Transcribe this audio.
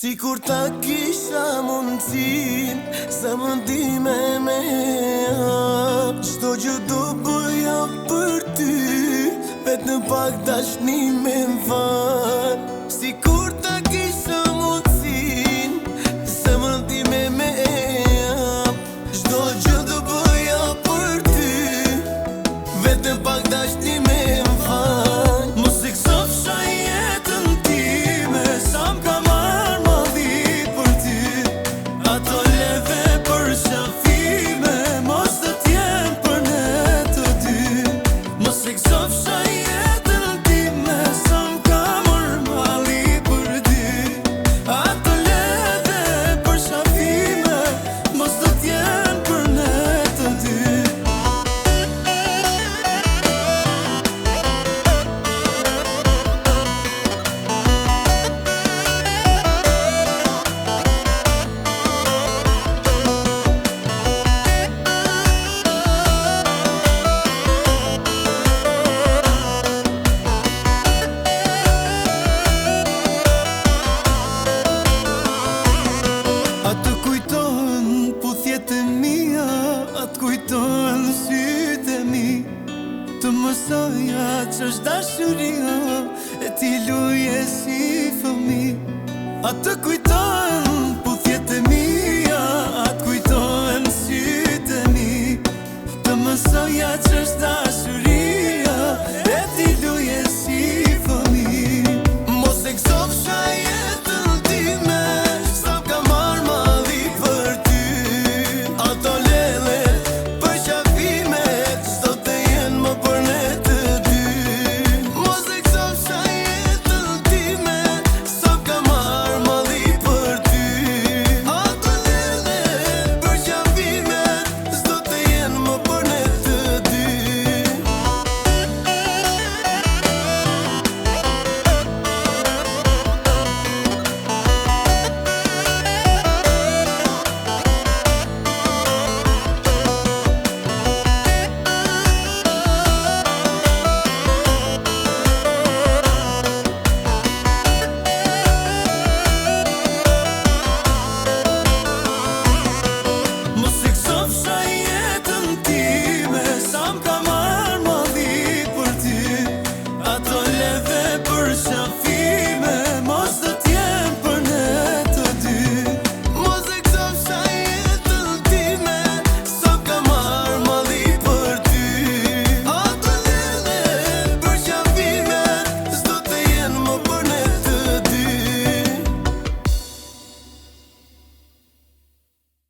Si kur ta kisha mundësin, sa mundime me Qdo gjë do bëja për ty, vet në pak dashni me mfal. Si kur ta kisha mundësin, sa mundime me Qdo gjë do bëja për ty, vet në pak dashni me mfal. Mos e kësofsha jetën time, sa m'ka Të mësoja që është dashuria, e ti luje si fëmi. A të kujtojnë